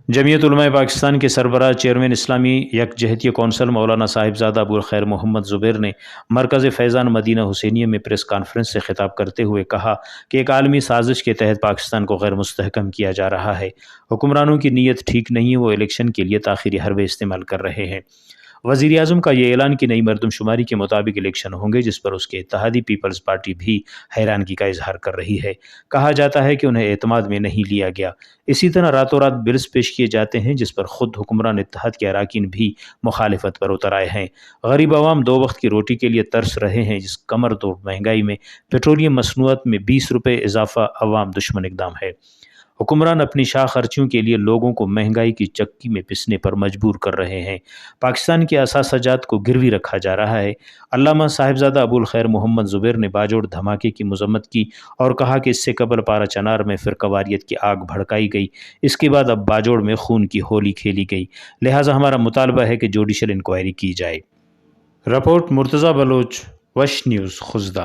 جمعیت علماء پاکستان کے سربراہ چیئرمین اسلامی یکجہتی کونسل مولانا صاحبزادہ ابوالخیر محمد زبیر نے مرکز فیضان مدینہ حسینیہ میں پریس کانفرنس سے خطاب کرتے ہوئے کہا کہ ایک عالمی سازش کے تحت پاکستان کو غیر مستحکم کیا جا رہا ہے۔ حکمرانوں کی نیت ٹھیک نہیں ہے، وہ الیکشن کے لیے تاخیری حربے استعمال کر رہے ہیں۔ وزیر اعظم کا یہ اعلان کہ نئی مردم شماری کے مطابق الیکشن ہوں گے، جس پر اس کے اتحادی پیپلز پارٹی بھی حیرانگی کا اظہار کر رہی ہے۔ کہا جاتا ہے کہ انہیں اعتماد میں نہیں لیا گیا۔ اسی طرح راتوں رات بلز پیش کیے جاتے ہیں جس پر خود حکمران اتحاد کے اراکین بھی مخالفت پر اتر آئے ہیں۔ غریب عوام دو وقت کی روٹی کے لیے ترس رہے ہیں، جس کمر توڑ مہنگائی میں پیٹرولیم مصنوعات میں 20 روپے اضافہ عوام دشمن اقدام ہے۔ حکمران اپنی شاہ خرچیوں کے لیے لوگوں کو مہنگائی کی چکی میں پسنے پر مجبور کر رہے ہیں۔ پاکستان کے اثاثہ جات کو گروی رکھا جا رہا ہے۔ علامہ صاحبزادہ ابوالخیر محمد زبیر نے باجوڑ دھماکے کی مذمت کی اور کہا کہ اس سے قبل پارا چنار میں فرقہ واریت کی آگ بھڑکائی گئی، اس کے بعد اب باجوڑ میں خون کی ہولی کھیلی گئی، لہٰذا ہمارا مطالبہ ہے کہ جوڈیشل انکوائری کی جائے۔ رپورٹ مرتضیٰ بلوچ، وش نیوز، خزدہ۔